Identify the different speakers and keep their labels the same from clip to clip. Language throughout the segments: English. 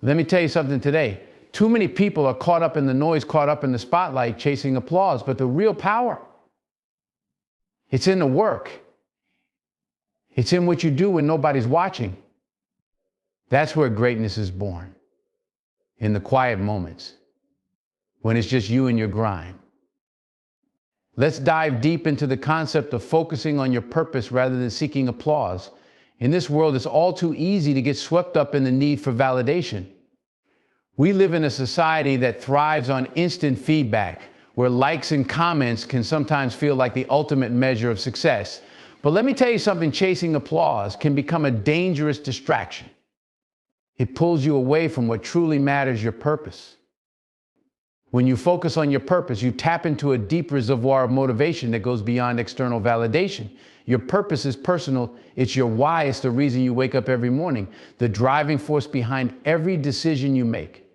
Speaker 1: Let me tell you something today. Too many people are caught up in the noise, caught up in the spotlight, chasing applause. But the real power, it's in the work. It's in what you do when nobody's watching. That's where greatness is born. In the quiet moments, when it's just you and your grind. Let's dive deep into the concept of focusing on your purpose rather than seeking applause. In this world, it's all too easy to get swept up in the need for validation. We live in a society that thrives on instant feedback, where likes and comments can sometimes feel like the ultimate measure of success. But let me tell you something, chasing applause can become a dangerous distraction. It pulls you away from what truly matters, your purpose. When you focus on your purpose, you tap into a deep reservoir of motivation that goes beyond external validation. Your purpose is personal. It's your why. It's the reason you wake up every morning, the driving force behind every decision you make.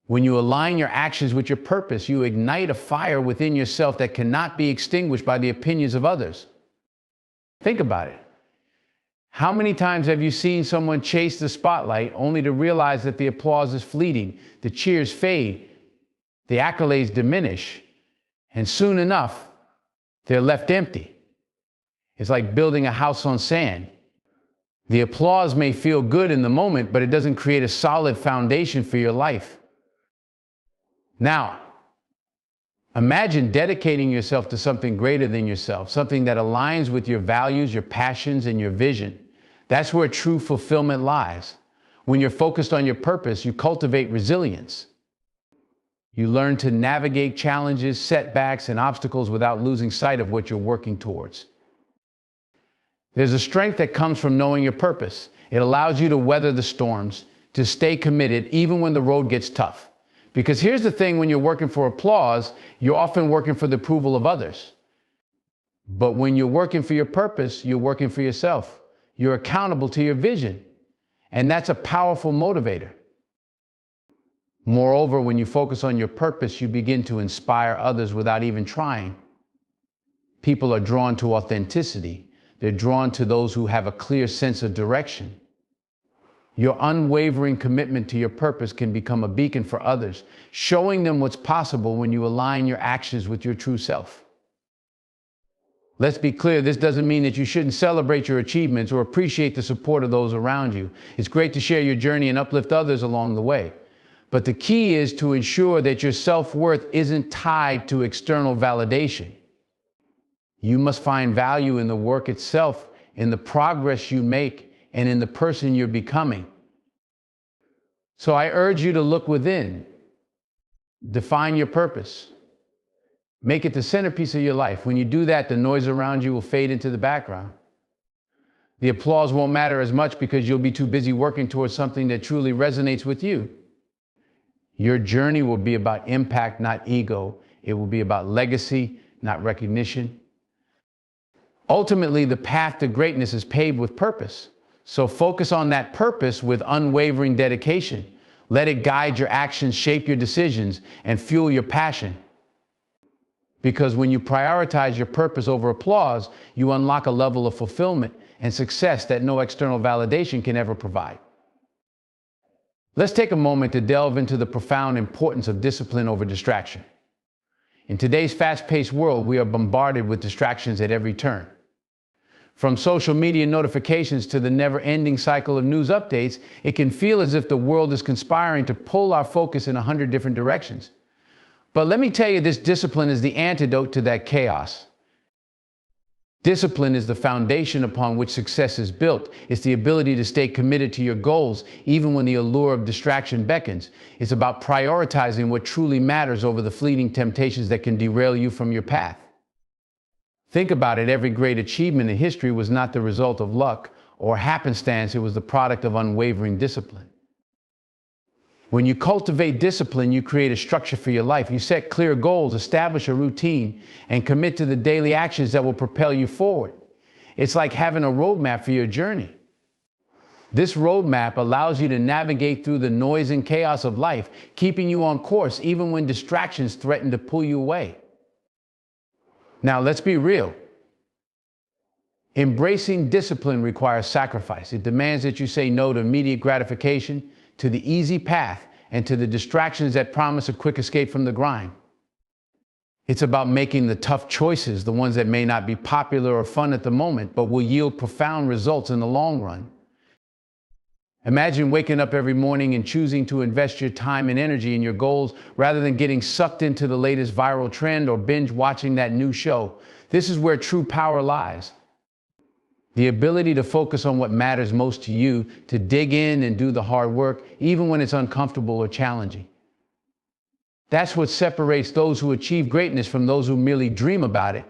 Speaker 1: When you align your actions with your purpose, you ignite a fire within yourself that cannot be extinguished by the opinions of others. Think about it. How many times have you seen someone chase the spotlight only to realize that the applause is fleeting, the cheers fade, the accolades diminish, and soon enough, they're left empty? It's like building a house on sand. The applause may feel good in the moment, but it doesn't create a solid foundation for your life. Now, imagine dedicating yourself to something greater than yourself, something that aligns with your values, your passions, and your vision. That's where true fulfillment lies. When you're focused on your purpose, you cultivate resilience. You learn to navigate challenges, setbacks, and obstacles without losing sight of what you're working towards. There's a strength that comes from knowing your purpose. It allows you to weather the storms, to stay committed even when the road gets tough. Because here's the thing, when you're working for applause, you're often working for the approval of others. But when you're working for your purpose, you're working for yourself. You're accountable to your vision. And that's a powerful motivator. Moreover, when you focus on your purpose, you begin to inspire others without even trying. People are drawn to authenticity. They're drawn to those who have a clear sense of direction. Your unwavering commitment to your purpose can become a beacon for others, showing them what's possible when you align your actions with your true self. Let's be clear, this doesn't mean that you shouldn't celebrate your achievements or appreciate the support of those around you. It's great to share your journey and uplift others along the way. But the key is to ensure that your self-worth isn't tied to external validation. You must find value in the work itself, in the progress you make, and in the person you're becoming. So I urge you to look within. Define your purpose. Make it the centerpiece of your life. When you do that, the noise around you will fade into the background. The applause won't matter as much because you'll be too busy working towards something that truly resonates with you. Your journey will be about impact, not ego. It will be about legacy, not recognition. Ultimately, the path to greatness is paved with purpose. So focus on that purpose with unwavering dedication. Let it guide your actions, shape your decisions, and fuel your passion. Because when you prioritize your purpose over applause, you unlock a level of fulfillment and success that no external validation can ever provide. Let's take a moment to delve into the profound importance of discipline over distraction. In today's fast-paced world, we are bombarded with distractions at every turn. From social media notifications to the never-ending cycle of news updates, it can feel as if the world is conspiring to pull our focus in 100 different directions. But let me tell you, this discipline is the antidote to that chaos. Discipline is the foundation upon which success is built. It's the ability to stay committed to your goals, even when the allure of distraction beckons. It's about prioritizing what truly matters over the fleeting temptations that can derail you from your path. Think about it, every great achievement in history was not the result of luck or happenstance, it was the product of unwavering discipline. When you cultivate discipline, you create a structure for your life. You set clear goals, establish a routine, and commit to the daily actions that will propel you forward. It's like having a roadmap for your journey. This roadmap allows you to navigate through the noise and chaos of life, keeping you on course even when distractions threaten to pull you away. Now, let's be real. Embracing discipline requires sacrifice. It demands that you say no to immediate gratification, to the easy path, and to the distractions that promise a quick escape from the grind. It's about making the tough choices, the ones that may not be popular or fun at the moment, but will yield profound results in the long run. Imagine waking up every morning and choosing to invest your time and energy in your goals rather than getting sucked into the latest viral trend or binge watching that new show. This is where true power lies. The ability to focus on what matters most to you, to dig in and do the hard work, even when it's uncomfortable or challenging. That's what separates those who achieve greatness from those who merely dream about it.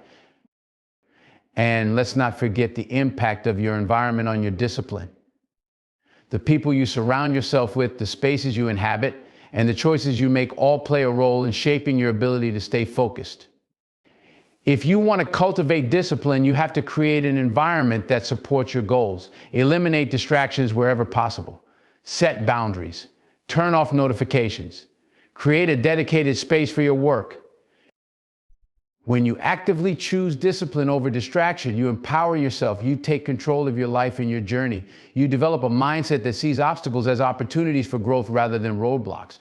Speaker 1: And let's not forget the impact of your environment on your discipline. The people you surround yourself with, the spaces you inhabit, and the choices you make all play a role in shaping your ability to stay focused. If you want to cultivate discipline, you have to create an environment that supports your goals. Eliminate distractions wherever possible. Set boundaries. Turn off notifications. Create a dedicated space for your work. When you actively choose discipline over distraction, you empower yourself, you take control of your life and your journey. You develop a mindset that sees obstacles as opportunities for growth rather than roadblocks.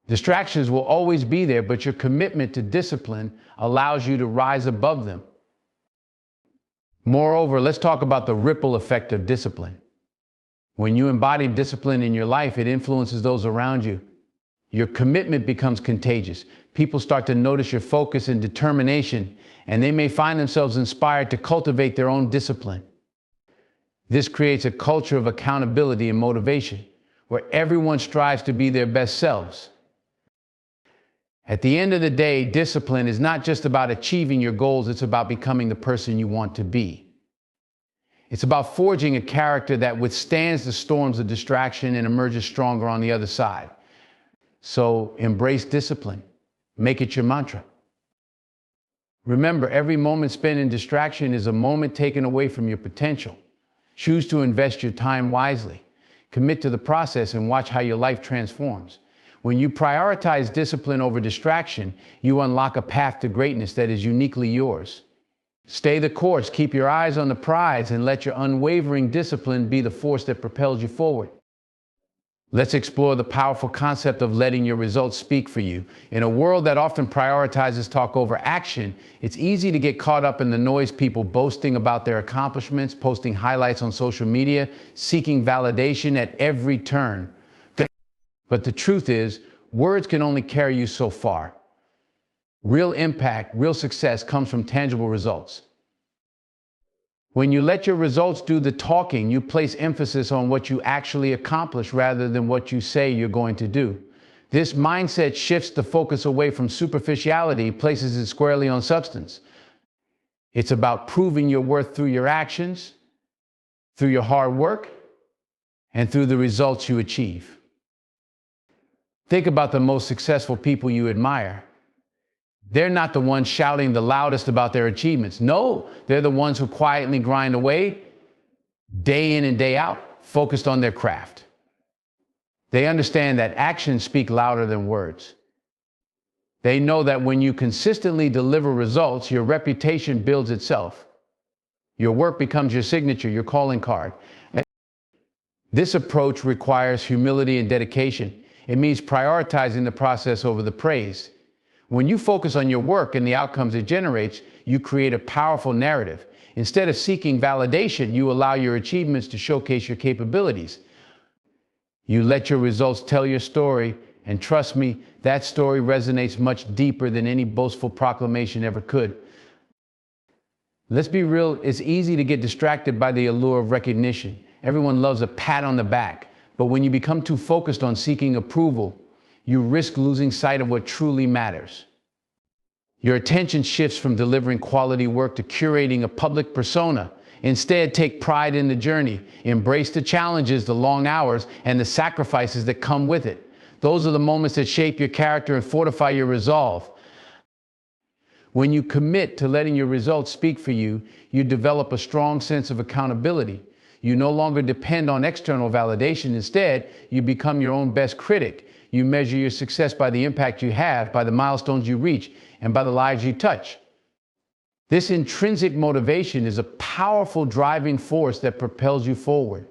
Speaker 1: Distractions will always be there, but your commitment to discipline allows you to rise above them. Moreover, let's talk about the ripple effect of discipline. When you embody discipline in your life, it influences those around you. Your commitment becomes contagious. People start to notice your focus and determination, and they may find themselves inspired to cultivate their own discipline. This creates a culture of accountability and motivation, where everyone strives to be their best selves. At the end of the day, discipline is not just about achieving your goals, it's about becoming the person you want to be. It's about forging a character that withstands the storms of distraction and emerges stronger on the other side. So embrace discipline. Make it your mantra. Remember, every moment spent in distraction is a moment taken away from your potential. Choose to invest your time wisely. Commit to the process and watch how your life transforms. When you prioritize discipline over distraction, you unlock a path to greatness that is uniquely yours. Stay the course, keep your eyes on the prize, and let your unwavering discipline be the force that propels you forward. Let's explore the powerful concept of letting your results speak for you. In a world that often prioritizes talk over action, it's easy to get caught up in the noise, people boasting about their accomplishments, posting highlights on social media, seeking validation at every turn. But the truth is, words can only carry you so far. Real impact, real success comes from tangible results. When you let your results do the talking, you place emphasis on what you actually accomplish rather than what you say you're going to do. This mindset shifts the focus away from superficiality, places it squarely on substance. It's about proving your worth through your actions, through your hard work, and through the results you achieve. Think about the most successful people you admire. They're not the ones shouting the loudest about their achievements. No, they're the ones who quietly grind away, day in and day out, focused on their craft. They understand that actions speak louder than words. They know that when you consistently deliver results, your reputation builds itself. Your work becomes your signature, your calling card. This approach requires humility and dedication. It means prioritizing the process over the praise. When you focus on your work and the outcomes it generates, you create a powerful narrative. Instead of seeking validation, you allow your achievements to showcase your capabilities. You let your results tell your story, and trust me, that story resonates much deeper than any boastful proclamation ever could. Let's be real, it's easy to get distracted by the allure of recognition. Everyone loves a pat on the back, but when you become too focused on seeking approval, you risk losing sight of what truly matters. Your attention shifts from delivering quality work to curating a public persona. Instead, take pride in the journey. Embrace the challenges, the long hours, and the sacrifices that come with it. Those are the moments that shape your character and fortify your resolve. When you commit to letting your results speak for you, you develop a strong sense of accountability. You no longer depend on external validation. Instead, you become your own best critic. You measure your success by the impact you have, by the milestones you reach, and by the lives you touch. This intrinsic motivation is a powerful driving force that propels you forward.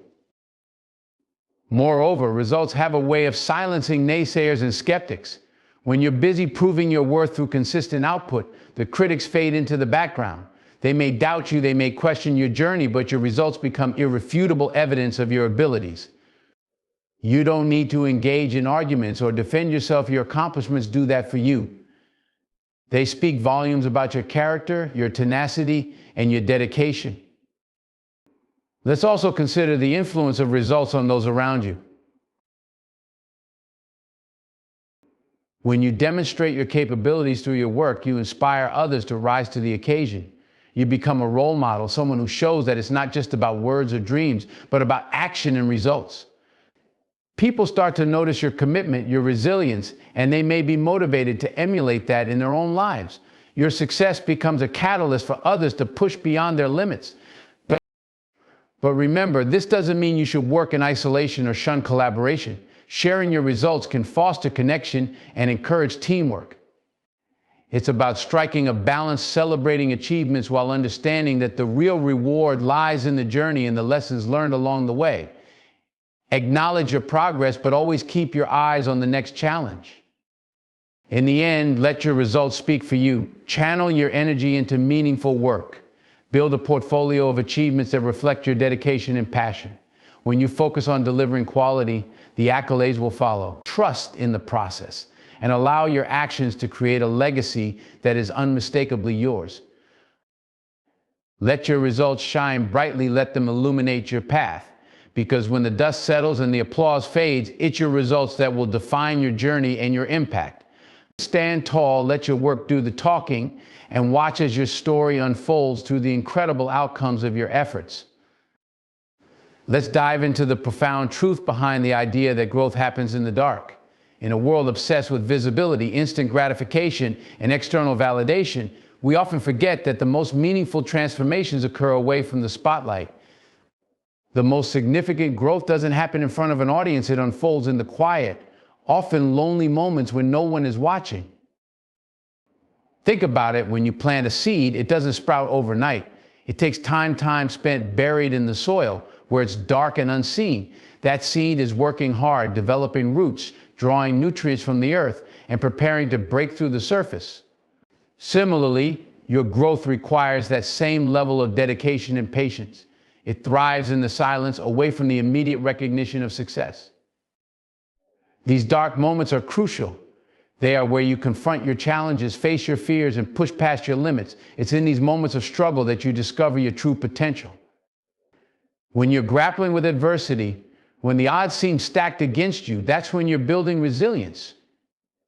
Speaker 1: Moreover, results have a way of silencing naysayers and skeptics. When you're busy proving your worth through consistent output, the critics fade into the background. They may doubt you, they may question your journey, but your results become irrefutable evidence of your abilities. You don't need to engage in arguments or defend yourself. Your accomplishments do that for you. They speak volumes about your character, your tenacity, and your dedication. Let's also consider the influence of results on those around you. When you demonstrate your capabilities through your work, you inspire others to rise to the occasion. You become a role model, someone who shows that it's not just about words or dreams, but about action and results. People start to notice your commitment, your resilience, and they may be motivated to emulate that in their own lives. Your success becomes a catalyst for others to push beyond their limits. But remember, this doesn't mean you should work in isolation or shun collaboration. Sharing your results can foster connection and encourage teamwork. It's about striking a balance, celebrating achievements while understanding that the real reward lies in the journey and the lessons learned along the way. Acknowledge your progress, but always keep your eyes on the next challenge. In the end, let your results speak for you. Channel your energy into meaningful work. Build a portfolio of achievements that reflect your dedication and passion. When you focus on delivering quality, the accolades will follow. Trust in the process and allow your actions to create a legacy that is unmistakably yours. Let your results shine brightly. Let them illuminate your path. Because when the dust settles and the applause fades, it's your results that will define your journey and your impact. Stand tall, let your work do the talking, and watch as your story unfolds through the incredible outcomes of your efforts. Let's dive into the profound truth behind the idea that growth happens in the dark. In a world obsessed with visibility, instant gratification, and external validation, we often forget that the most meaningful transformations occur away from the spotlight. The most significant growth doesn't happen in front of an audience. It unfolds in the quiet, often lonely moments when no one is watching. Think about it. When you plant a seed, it doesn't sprout overnight. It takes time spent buried in the soil where it's dark and unseen. That seed is working hard, developing roots, drawing nutrients from the earth, and preparing to break through the surface. Similarly, your growth requires that same level of dedication and patience. It thrives in the silence, away from the immediate recognition of success. These dark moments are crucial. They are where you confront your challenges, face your fears, and push past your limits. It's in these moments of struggle that you discover your true potential. When you're grappling with adversity, when the odds seem stacked against you, that's when you're building resilience.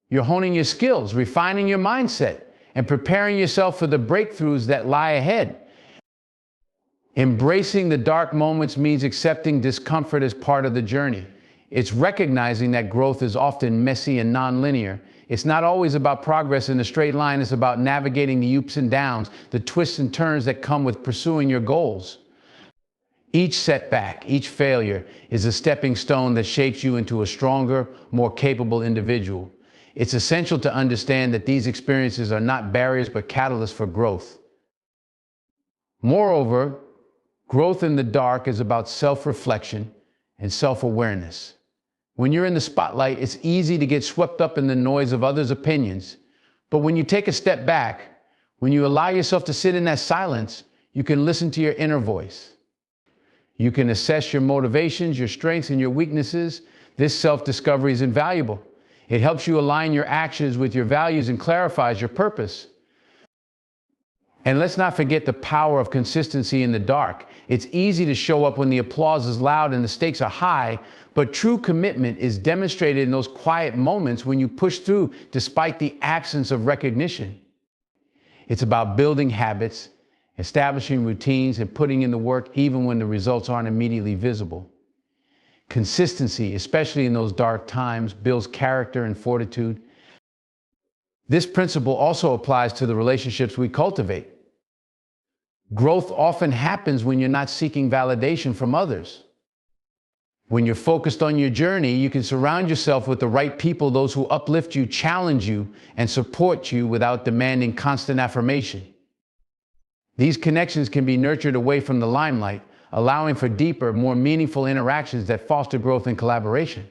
Speaker 1: You're honing your skills, refining your mindset, and preparing yourself for the breakthroughs that lie ahead. Embracing the dark moments means accepting discomfort as part of the journey. It's recognizing that growth is often messy and nonlinear. It's not always about progress in a straight line. It's about navigating the ups and downs, the twists and turns that come with pursuing your goals. Each setback, each failure is a stepping stone that shapes you into a stronger, more capable individual. It's essential to understand that these experiences are not barriers but catalysts for growth. Moreover, growth in the dark is about self-reflection and self-awareness. When you're in the spotlight, it's easy to get swept up in the noise of others' opinions. But when you take a step back, when you allow yourself to sit in that silence, you can listen to your inner voice. You can assess your motivations, your strengths, and your weaknesses. This self-discovery is invaluable. It helps you align your actions with your values and clarifies your purpose. And let's not forget the power of consistency in the dark. It's easy to show up when the applause is loud and the stakes are high, but true commitment is demonstrated in those quiet moments when you push through despite the absence of recognition. It's about building habits, establishing routines, and putting in the work even when the results aren't immediately visible. Consistency, especially in those dark times, builds character and fortitude. This principle also applies to the relationships we cultivate. Growth often happens when you're not seeking validation from others. When you're focused on your journey, you can surround yourself with the right people, those who uplift you, challenge you, and support you without demanding constant affirmation. These connections can be nurtured away from the limelight, allowing for deeper, more meaningful interactions that foster growth and collaboration.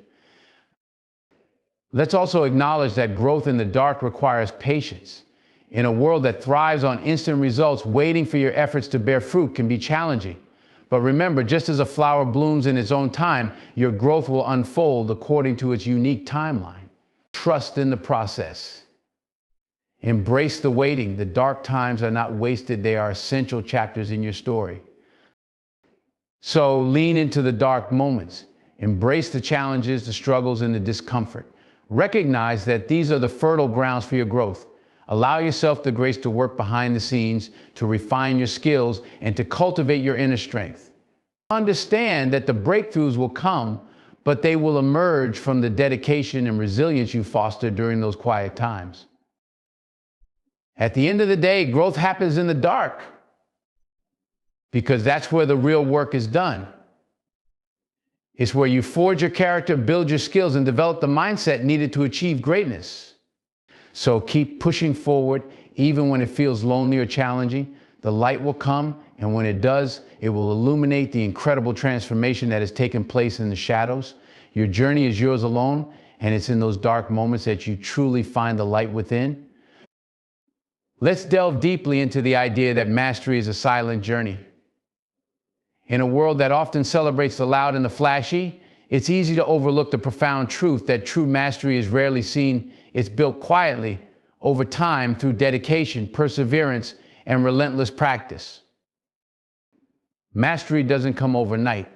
Speaker 1: Let's also acknowledge that growth in the dark requires patience. In a world that thrives on instant results, waiting for your efforts to bear fruit can be challenging. But remember, just as a flower blooms in its own time, your growth will unfold according to its unique timeline. Trust in the process. Embrace the waiting. The dark times are not wasted. They are essential chapters in your story. So lean into the dark moments. Embrace the challenges, the struggles, and the discomfort. Recognize that these are the fertile grounds for your growth. Allow yourself the grace to work behind the scenes, to refine your skills, and to cultivate your inner strength. Understand that the breakthroughs will come, but they will emerge from the dedication and resilience you foster during those quiet times. At the end of the day, growth happens in the dark, because that's where the real work is done. It's where you forge your character, build your skills, and develop the mindset needed to achieve greatness. So keep pushing forward, even when it feels lonely or challenging. The light will come, and when it does, it will illuminate the incredible transformation that has taken place in the shadows. Your journey is yours alone, and it's in those dark moments that you truly find the light within. Let's delve deeply into the idea that mastery is a silent journey. In a world that often celebrates the loud and the flashy, it's easy to overlook the profound truth that true mastery is rarely seen. It's built quietly over time through dedication, perseverance, and relentless practice. Mastery doesn't come overnight.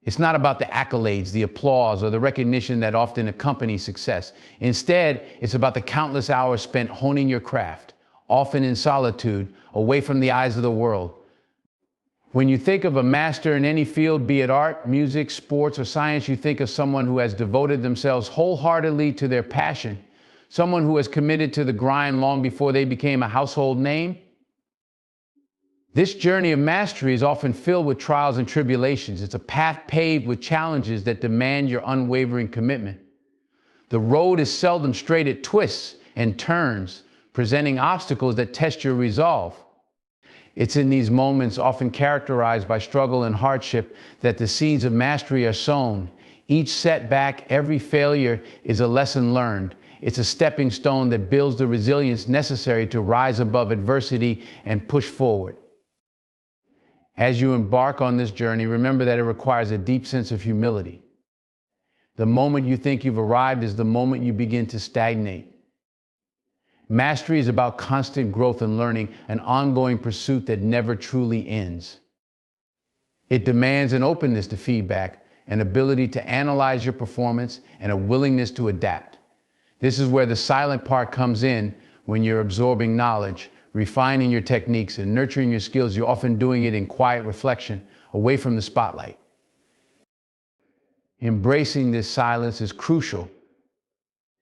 Speaker 1: It's not about the accolades, the applause, or the recognition that often accompany success. Instead, it's about the countless hours spent honing your craft, often in solitude, away from the eyes of the world. When you think of a master in any field, be it art, music, sports, or science, you think of someone who has devoted themselves wholeheartedly to their passion, someone who has committed to the grind long before they became a household name. This journey of mastery is often filled with trials and tribulations. It's a path paved with challenges that demand your unwavering commitment. The road is seldom straight, it twists and turns, presenting obstacles that test your resolve. It's in these moments, often characterized by struggle and hardship, that the seeds of mastery are sown. Each setback, every failure is a lesson learned. It's a stepping stone that builds the resilience necessary to rise above adversity and push forward. As you embark on this journey, remember that it requires a deep sense of humility. The moment you think you've arrived is the moment you begin to stagnate. Mastery is about constant growth and learning, an ongoing pursuit that never truly ends. It demands an openness to feedback, an ability to analyze your performance, and a willingness to adapt. This is where the silent part comes in. When you're absorbing knowledge, refining your techniques, and nurturing your skills, you're often doing it in quiet reflection, away from the spotlight. Embracing this silence is crucial.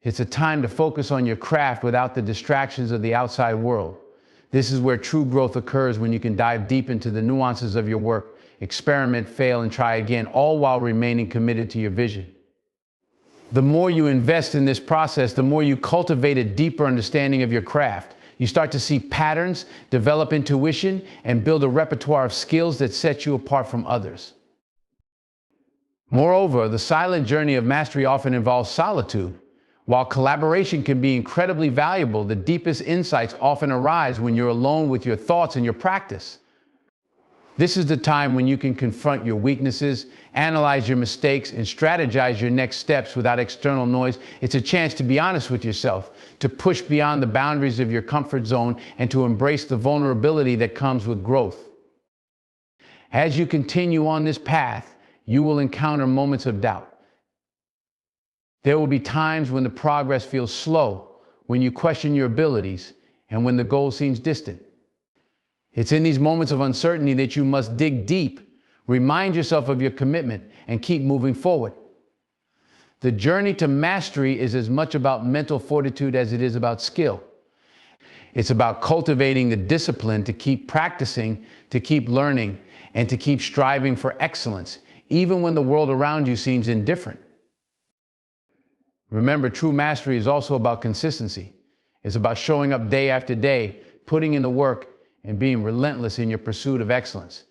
Speaker 1: It's a time to focus on your craft without the distractions of the outside world. This is where true growth occurs, when you can dive deep into the nuances of your work, experiment, fail, and try again, all while remaining committed to your vision. The more you invest in this process, the more you cultivate a deeper understanding of your craft. You start to see patterns, develop intuition, and build a repertoire of skills that set you apart from others. Moreover, the silent journey of mastery often involves solitude. While collaboration can be incredibly valuable, the deepest insights often arise when you're alone with your thoughts and your practice. This is the time when you can confront your weaknesses, analyze your mistakes, and strategize your next steps without external noise. It's a chance to be honest with yourself, to push beyond the boundaries of your comfort zone, and to embrace the vulnerability that comes with growth. As you continue on this path, you will encounter moments of doubt. There will be times when the progress feels slow, when you question your abilities, and when the goal seems distant. It's in these moments of uncertainty that you must dig deep, remind yourself of your commitment, and keep moving forward. The journey to mastery is as much about mental fortitude as it is about skill. It's about cultivating the discipline to keep practicing, to keep learning, and to keep striving for excellence, even when the world around you seems indifferent. Remember, true mastery is also about consistency. It's about showing up day after day, putting in the work, and being relentless in your pursuit of excellence.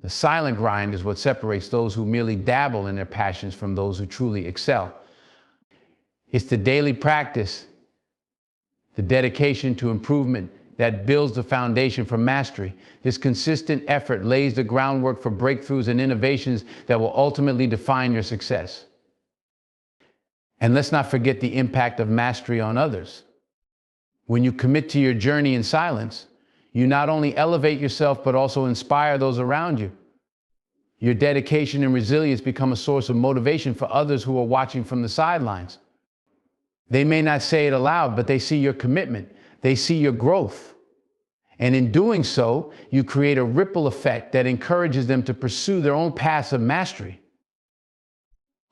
Speaker 1: The silent grind is what separates those who merely dabble in their passions from those who truly excel. It's the daily practice, the dedication to improvement that builds the foundation for mastery. This consistent effort lays the groundwork for breakthroughs and innovations that will ultimately define your success. And let's not forget the impact of mastery on others. When you commit to your journey in silence, you not only elevate yourself, but also inspire those around you. Your dedication and resilience become a source of motivation for others who are watching from the sidelines. They may not say it aloud, but they see your commitment. They see your growth. And in doing so, you create a ripple effect that encourages them to pursue their own paths of mastery.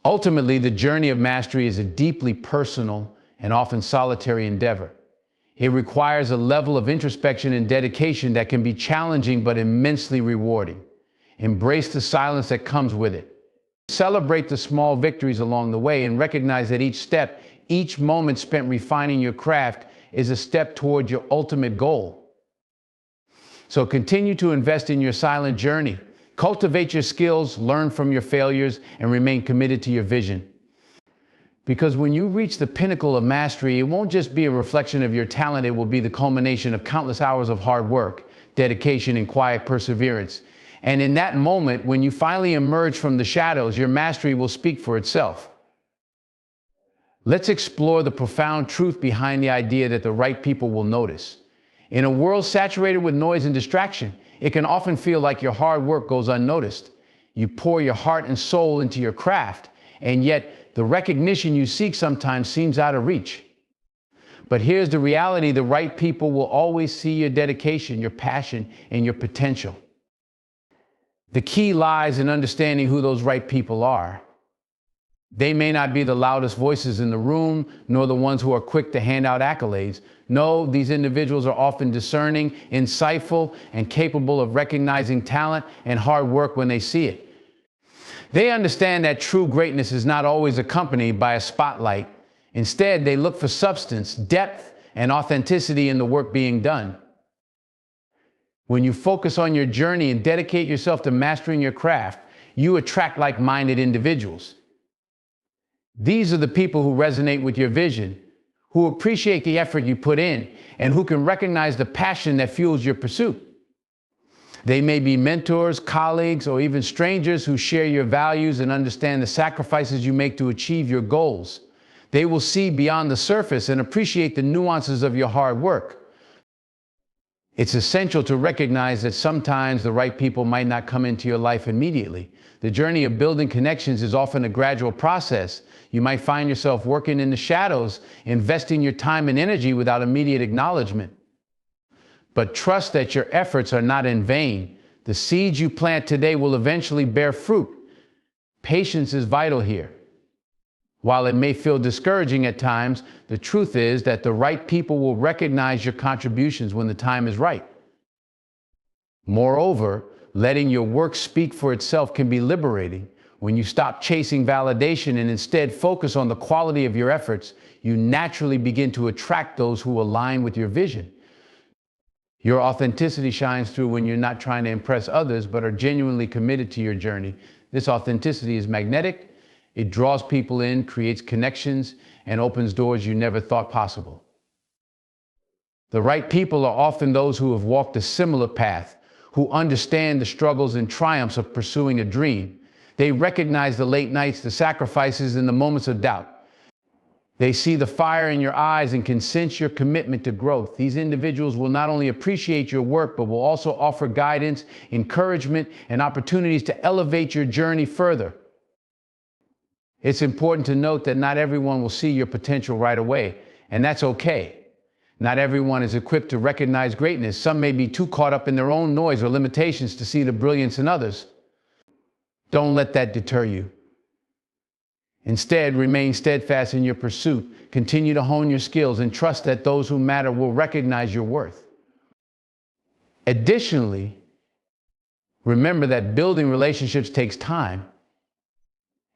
Speaker 1: Ultimately, the journey of mastery is a deeply personal and often solitary endeavor. It requires a level of introspection and dedication that can be challenging but immensely rewarding. Embrace the silence that comes with it. Celebrate the small victories along the way and recognize that each step, each moment spent refining your craft is a step toward your ultimate goal. So continue to invest in your silent journey. Cultivate your skills, learn from your failures, and remain committed to your vision. Because when you reach the pinnacle of mastery, it won't just be a reflection of your talent, it will be the culmination of countless hours of hard work, dedication, and quiet perseverance. And in that moment, when you finally emerge from the shadows, your mastery will speak for itself. Let's explore the profound truth behind the idea that the right people will notice. In a world saturated with noise and distraction, it can often feel like your hard work goes unnoticed. You pour your heart and soul into your craft, and yet the recognition you seek sometimes seems out of reach. But here's the reality: the right people will always see your dedication, your passion, and your potential. The key lies in understanding who those right people are. They may not be the loudest voices in the room, nor the ones who are quick to hand out accolades. No, these individuals are often discerning, insightful, and capable of recognizing talent and hard work when they see it. They understand that true greatness is not always accompanied by a spotlight. Instead, they look for substance, depth, and authenticity in the work being done. When you focus on your journey and dedicate yourself to mastering your craft, you attract like-minded individuals. These are the people who resonate with your vision, who appreciate the effort you put in, and who can recognize the passion that fuels your pursuit. They may be mentors, colleagues, or even strangers who share your values and understand the sacrifices you make to achieve your goals. They will see beyond the surface and appreciate the nuances of your hard work. It's essential to recognize that sometimes the right people might not come into your life immediately. The journey of building connections is often a gradual process. You might find yourself working in the shadows, investing your time and energy without immediate acknowledgement. But trust that your efforts are not in vain. The seeds you plant today will eventually bear fruit. Patience is vital here. While it may feel discouraging at times, the truth is that the right people will recognize your contributions when the time is right. Moreover, letting your work speak for itself can be liberating. When you stop chasing validation and instead focus on the quality of your efforts, you naturally begin to attract those who align with your vision. Your authenticity shines through when you're not trying to impress others, but are genuinely committed to your journey. This authenticity is magnetic. It draws people in, creates connections, and opens doors you never thought possible. The right people are often those who have walked a similar path, who understand the struggles and triumphs of pursuing a dream. They recognize the late nights, the sacrifices, and the moments of doubt. They see the fire in your eyes and can sense your commitment to growth. These individuals will not only appreciate your work, but will also offer guidance, encouragement, and opportunities to elevate your journey further. It's important to note that not everyone will see your potential right away, and that's okay. Not everyone is equipped to recognize greatness. Some may be too caught up in their own noise or limitations to see the brilliance in others. Don't let that deter you. Instead, remain steadfast in your pursuit. Continue to hone your skills and trust that those who matter will recognize your worth. Additionally, remember that building relationships takes time.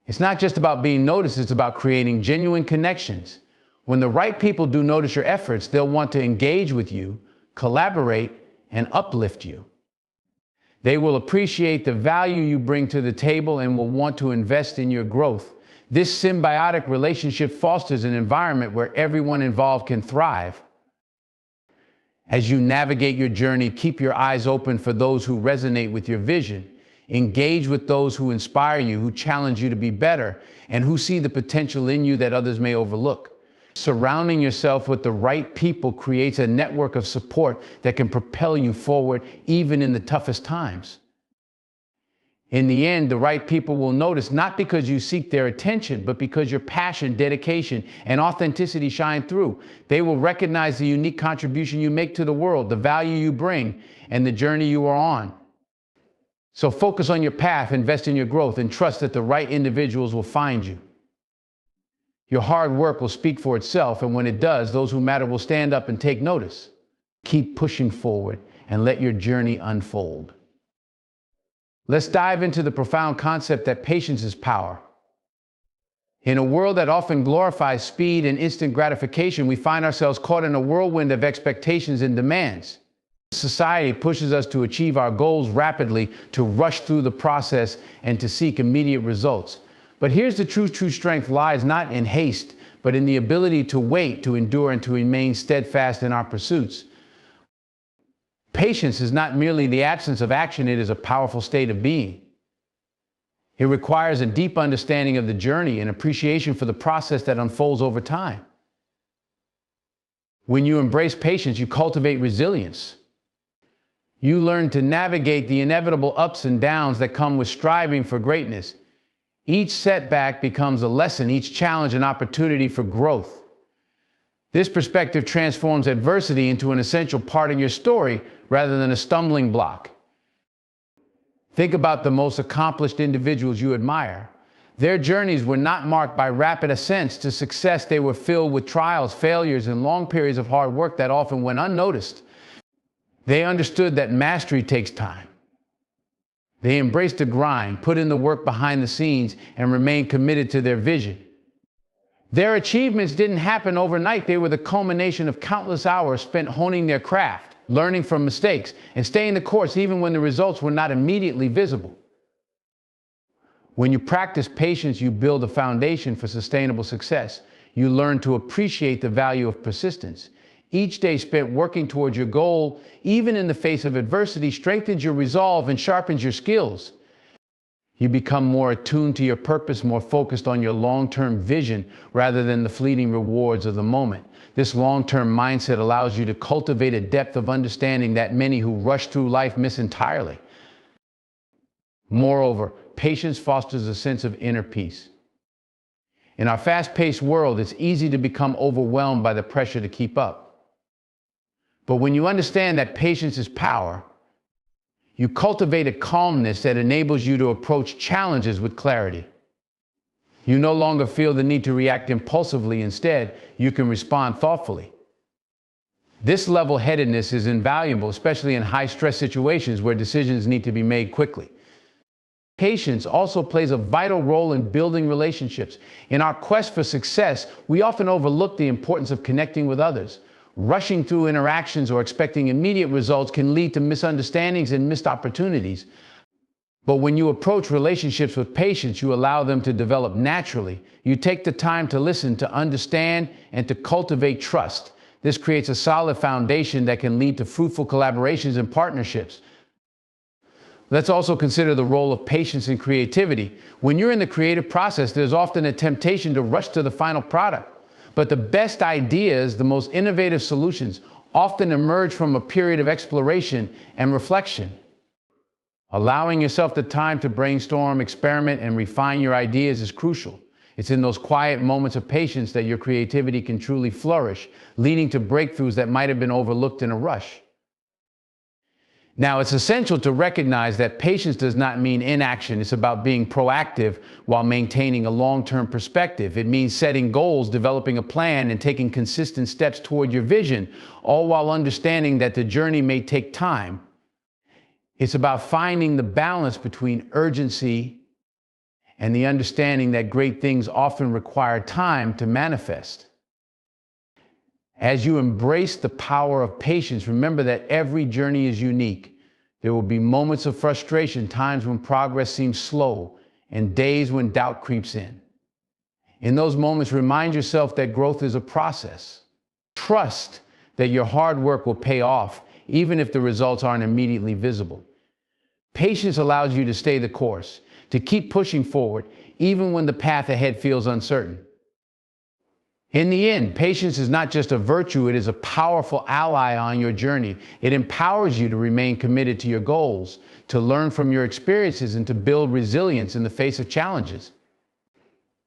Speaker 1: It's not just about being noticed, it's about creating genuine connections. When the right people do notice your efforts, they'll want to engage with you, collaborate, and uplift you. They will appreciate the value you bring to the table and will want to invest in your growth. This symbiotic relationship fosters an environment where everyone involved can thrive. As you navigate your journey, keep your eyes open for those who resonate with your vision. Engage with those who inspire you, who challenge you to be better, and who see the potential in you that others may overlook. Surrounding yourself with the right people creates a network of support that can propel you forward even in the toughest times. In the end, the right people will notice, not because you seek their attention, but because your passion, dedication, and authenticity shine through. They will recognize the unique contribution you make to the world, the value you bring, and the journey you are on. So focus on your path, invest in your growth, and trust that the right individuals will find you. Your hard work will speak for itself, and when it does, those who matter will stand up and take notice. Keep pushing forward and let your journey unfold. Let's dive into the profound concept that patience is power. In a world that often glorifies speed and instant gratification, we find ourselves caught in a whirlwind of expectations and demands. Society pushes us to achieve our goals rapidly, to rush through the process, and to seek immediate results. But here's the true strength lies not in haste, but in the ability to wait, to endure, and to remain steadfast in our pursuits. Patience is not merely the absence of action, it is a powerful state of being. It requires a deep understanding of the journey and appreciation for the process that unfolds over time. When you embrace patience, you cultivate resilience. You learn to navigate the inevitable ups and downs that come with striving for greatness. Each setback becomes a lesson, each challenge an opportunity for growth. This perspective transforms adversity into an essential part in your story rather than a stumbling block. Think about the most accomplished individuals you admire. Their journeys were not marked by rapid ascents to success. They were filled with trials, failures, and long periods of hard work that often went unnoticed. They understood that mastery takes time. They embraced the grind, put in the work behind the scenes, and remained committed to their vision. Their achievements didn't happen overnight. They were the culmination of countless hours spent honing their craft, learning from mistakes, and staying the course even when the results were not immediately visible. When you practice patience, you build a foundation for sustainable success. You learn to appreciate the value of persistence. Each day spent working towards your goal, even in the face of adversity, strengthens your resolve and sharpens your skills. You become more attuned to your purpose, more focused on your long-term vision rather than the fleeting rewards of the moment. This long-term mindset allows you to cultivate a depth of understanding that many who rush through life miss entirely. Moreover, patience fosters a sense of inner peace. In our fast-paced world, it's easy to become overwhelmed by the pressure to keep up. But when you understand that patience is power, you cultivate a calmness that enables you to approach challenges with clarity. You no longer feel the need to react impulsively. Instead, you can respond thoughtfully. This level-headedness is invaluable, especially in high-stress situations where decisions need to be made quickly. Patience also plays a vital role in building relationships. In our quest for success, we often overlook the importance of connecting with others. Rushing through interactions or expecting immediate results can lead to misunderstandings and missed opportunities. But when you approach relationships with patience, you allow them to develop naturally. You take the time to listen, to understand, and to cultivate trust. This creates a solid foundation that can lead to fruitful collaborations and partnerships. Let's also consider the role of patience in creativity. When you're in the creative process, there's often a temptation to rush to the final product. But the best ideas, the most innovative solutions, often emerge from a period of exploration and reflection. Allowing yourself the time to brainstorm, experiment, and refine your ideas is crucial. It's in those quiet moments of patience that your creativity can truly flourish, leading to breakthroughs that might have been overlooked in a rush. Now, it's essential to recognize that patience does not mean inaction. It's about being proactive while maintaining a long-term perspective. It means setting goals, developing a plan, and taking consistent steps toward your vision, all while understanding that the journey may take time. It's about finding the balance between urgency and the understanding that great things often require time to manifest. As you embrace the power of patience, remember that every journey is unique. There will be moments of frustration, times when progress seems slow, and days when doubt creeps in. In those moments, remind yourself that growth is a process. Trust that your hard work will pay off, even if the results aren't immediately visible. Patience allows you to stay the course, to keep pushing forward, even when the path ahead feels uncertain. In the end, patience is not just a virtue, it is a powerful ally on your journey. It empowers you to remain committed to your goals, to learn from your experiences, and to build resilience in the face of challenges.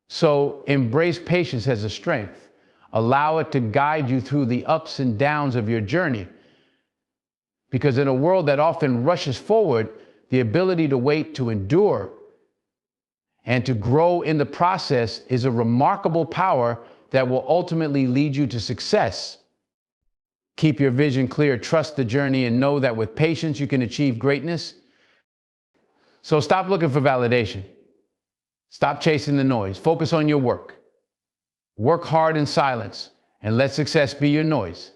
Speaker 1: So embrace patience as a strength. Allow it to guide you through the ups and downs of your journey. Because in a world that often rushes forward, the ability to wait, to endure, and to grow in the process is a remarkable power that will ultimately lead you to success. Keep your vision clear, trust the journey, and know that with patience you can achieve greatness. So stop looking for validation. Stop chasing the noise. Focus on your work. Work hard in silence, and let success be your noise.